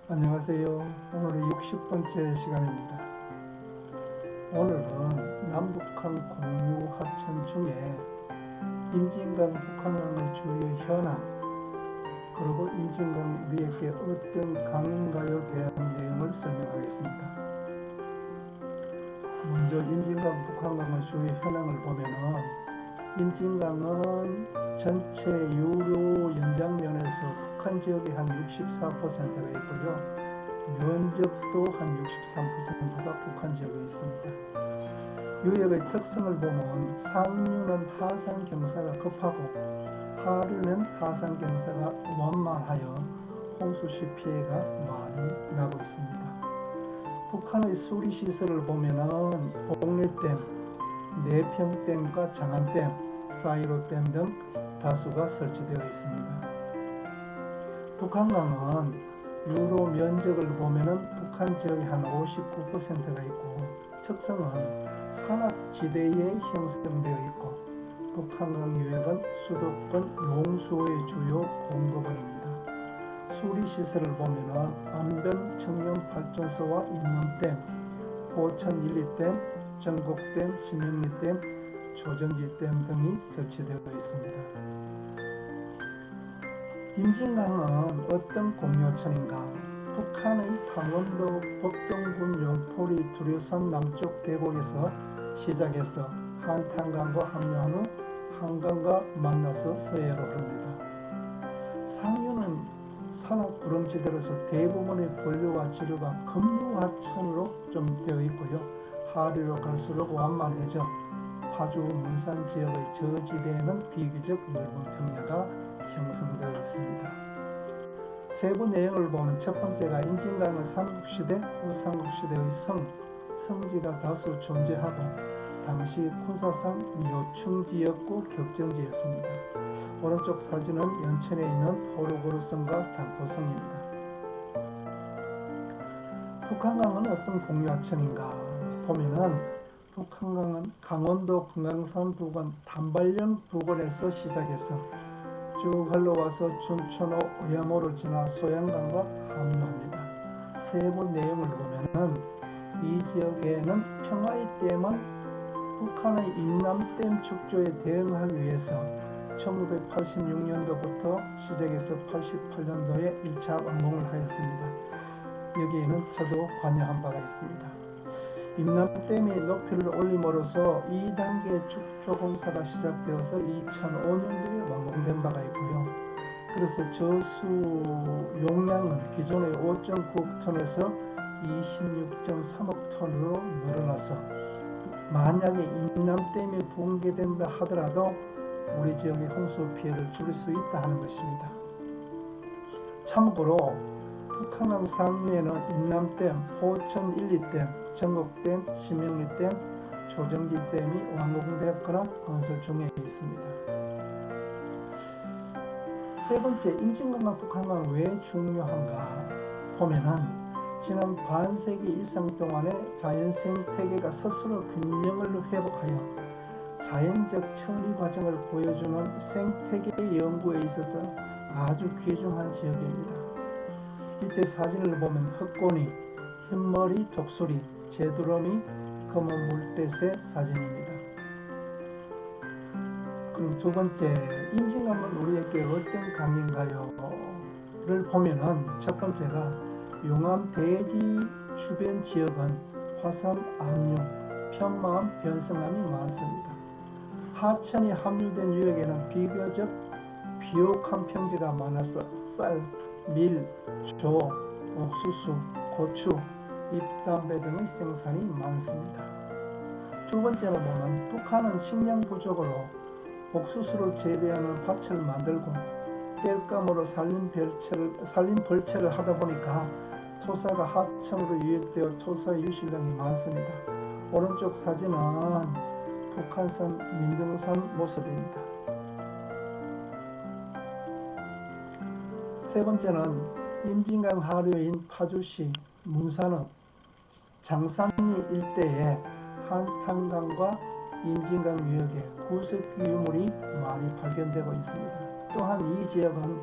안녕하세요. 오늘은 60번째 시간입니다. 오늘은 남북한 공유 하천 중에 임진강 북한강의 주요 현황, 그리고 임진강 우리에게 어떤 강인가요 대한 내용을 설명하겠습니다. 먼저 임진강 북한강의 주요 현황을 보면은 임진강은 전체 유료 연장면에서 북한 지역이 한 64%가 있고요. 면적도 한 63%가 북한 지역에 있습니다. 유역의 특성을 보면 상류는 하산 경사가 급하고 하류는 하산 경사가 완만하여 홍수시 피해가 많이 나고 있습니다. 북한의 수리시설을 보면은 복례댐, 내평댐과 장안댐, 사이로댐 등 다수가 설치되어 있습니다. 북한강은 유로 면적을 보면은 북한 지역이 한 59%가 있고 특성은 산악지대에 형성되어 있고 북한강 유역은 수도권 용수의 주요 공급원입니다. 수리시설을 보면은 안변 청년발전소와 임남댐, 포천 1, 2댐, 전곡댐, 심영리댐, 조정지댐 등이 설치되어 있습니다. 임진강은 어떤 공유하천인가? 북한의 강원도 법동군 영포리 두려산 남쪽 계곡에서 시작해서 한탄강과 합류한 후 한강과 만나서 서해로 흐릅니다. 상류는 산악 구름지대로서 대부분의 본류와 지류가 급류하천으로 좀 되어 있고요. 하류로 갈수록 완만해져 파주, 문산 지역의 저지대에는 비교적 넓은 평야가 형성되어 있습니다. 세부 내용을 보면 첫 번째가 임진강은 삼국시대, 후삼국시대의 성지가 다수 존재하고 당시 군사상 요충지였고 격전지였습니다. 오른쪽 사진은 연천에 있는 호르고르성과 단포성입니다. 북한강은 어떤 공유하천인가 보면은 북한강은 강원도 금강산 부근 단발령 부근에서 시작해서 쭉 흘러와서 춘천호 의암호를 지나 소양강과 합류합니다. 세부 내용을 보면은 이 지역에는 평화의 댐은 북한의 임남댐 축조에 대응하기 위해서 1986년도부터 시작해서 88년도에 1차 완공을 하였습니다. 여기에는 저도 관여한 바가 있습니다. 임남댐의 높이를 올림으로써 2단계 축조 공사가 시작되어서 2005년도에 완공된 바가 있고요. 그래서 저수 용량은 기존의 5.9톤에서 26.3억 톤으로 늘어나서 만약에 임남댐이 붕괴된다 하더라도 우리 지역의 홍수 피해를 줄일 수 있다 하는 것입니다. 참고로 북한강 상류에는 임남댐, 포천 1, 2댐, 전곡댐, 심영리댐, 조정지댐이 완공되었거나 건설 중에 있습니다. 세 번째, 임진강과 북한강은 왜 중요한가 보면은 지난 반세기 이상 동안의 자연 생태계가 스스로 균형을 회복하여 자연적 처리 과정을 보여주는 생태계 연구에 있어서 아주 귀중한 지역입니다. 밑에 사진을 보면 흑고니, 흰머리 독수리, 제두러미, 검은 물대새 사진입니다. 그럼 두 번째, 임진강은 우리에게 어떤 강인가요? 를 보면은 첫 번째가 용암 대지 주변 지역은 화산 압류, 편마암, 변성암이 많습니다. 하천이 함유된 유역에는 비교적 비옥한 평지가 많아서 쌀, 밀, 조, 옥수수, 고추, 잎담배 등의 생산이 많습니다. 두 번째로 보면 북한은 식량 부족으로 옥수수를 재배하는 밭을 만들고 땔감으로 산림 벌채를 하다 보니까 토사가 하천으로 유입되어 토사의 유실량이 많습니다. 오른쪽 사진은 북한산 민둥산 모습입니다. 세 번째는 임진강 하류인 파주시, 문산읍, 장산리 일대에 한탄강과 임진강 유역에 구석 유물이 많이 발견되고 있습니다. 또한 이 지역은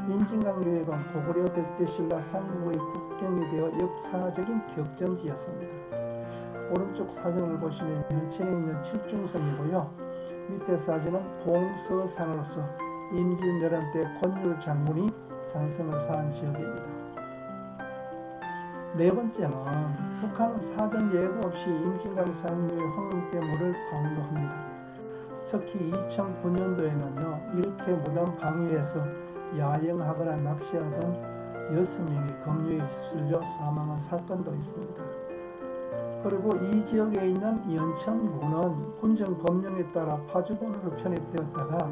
임진강 유역은 고구려 백제신라 삼국의 국경이 되어 역사적인 격전지였습니다. 오른쪽 사진을 보시면 현천에 있는 칠중성이고요. 밑에 사진은 봉서산으로서 임진왜란 때 권율 장군이 산성을 쌓은 지역입니다. 네 번째는 북한은 사전 예고 없이 임진강 상류의 황금대물을 방류합니다. 특히 2009년도에는요, 이렇게 무단 방류해서 야영하거나 낚시하던 6명이 급류에 휩쓸려 사망한 사건도 있습니다. 그리고 이 지역에 있는 연천군은 군정 법령에 따라 파주본으로 편입되었다가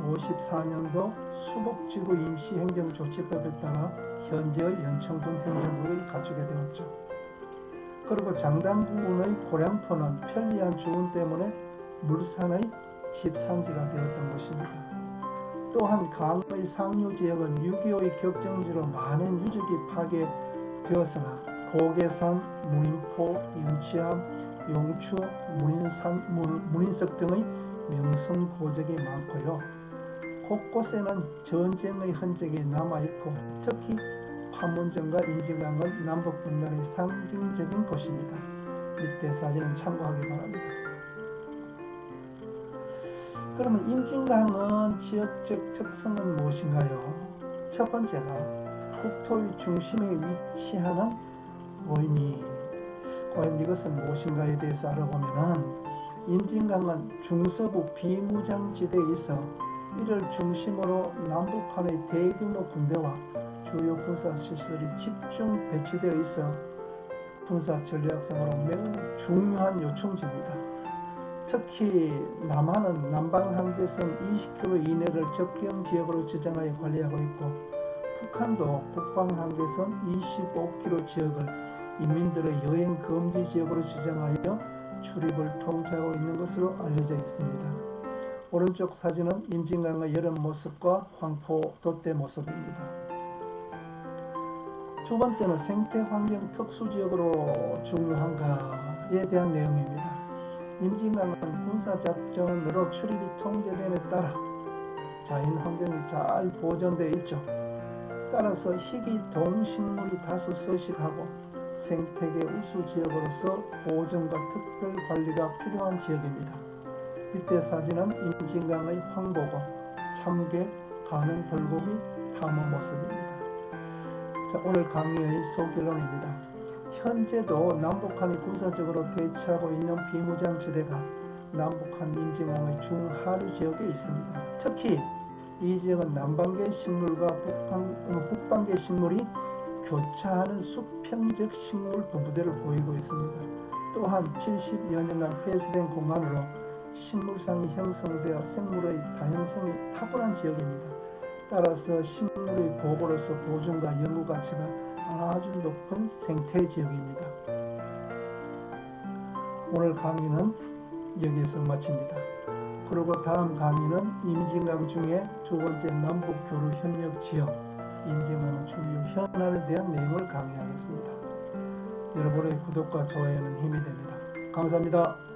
54년도 수복지구 임시행정조치법에 따라 현재의 연천군 행정국을 갖추게 되었죠. 그리고 장당군의 고량포는 편리한 주문 때문에 물산의 집산지가 되었던 것입니다. 또한 강의 상류 지역은 6.25의 격전지로 많은 유적이 파괴되었으나 고개산, 문인포, 연치암, 용추, 문인석 등의 명성고적이 많고요. 곳곳에는 전쟁의 흔적이 남아있고 특히 판문점과 임진강은 남북분단의 상징적인 곳입니다. 밑에 사진은 참고하기 바랍니다. 그러면 임진강은 지역적 특성은 무엇인가요? 첫 번째가 국토의 중심에 위치하는 의미. 과연 이것은 무엇인가에 대해서 알아보면 임진강은 중서부 비무장지대에 있어 이를 중심으로 남북한의 대규모 군대와 주요 군사시설이 집중 배치되어 있어 군사 전략상으로 매우 중요한 요충지입니다. 특히 남한은 남방항대선 20km 이내를 접경지역으로 지정하여 관리하고 있고 북한도 북방항대선 25km 지역을 인민들의 여행 금지 지역으로 지정하여 출입을 통제하고 있는 것으로 알려져 있습니다. 오른쪽 사진은 임진강의 여름 모습과 황포 돛대 모습입니다. 두 번째는 생태환경 특수지역으로 중요한가에 대한 내용입니다. 임진강은 군사작전으로 출입이 통제됨에 따라 자연환경이 잘 보존되어 있죠. 따라서 희귀 동식물이 다수 서식하고 생태계 우수지역으로서 보존과 특별관리가 필요한 지역입니다. 밑에 사진은 임진강의 황보고, 참개, 가는 돌고기, 탐어 모습입니다. 자, 오늘 강의의 소결론입니다. 현재도 남북한이 군사적으로 대치하고 있는 비무장지대가 남북한 임진강의 중하류 지역에 있습니다. 특히 이 지역은 남반계 식물과 북반계 식물이 교차하는 수평적 식물 분포대를 보이고 있습니다. 또한 70여 년간 폐쇄된 공간으로 식물상이 형성되어 생물의 다양성이 탁월한 지역입니다. 따라서 식물의 보고로서 보존과 연구 가치가 아주 높은 생태 지역입니다. 오늘 강의는 여기에서 마칩니다. 그리고 다음 강의는 임진강 중에 두 번째 남북교류 협력 지역, 임진강의 주요 현안에 대한 내용을 강의하겠습니다. 여러분의 구독과 좋아요는 힘이 됩니다. 감사합니다.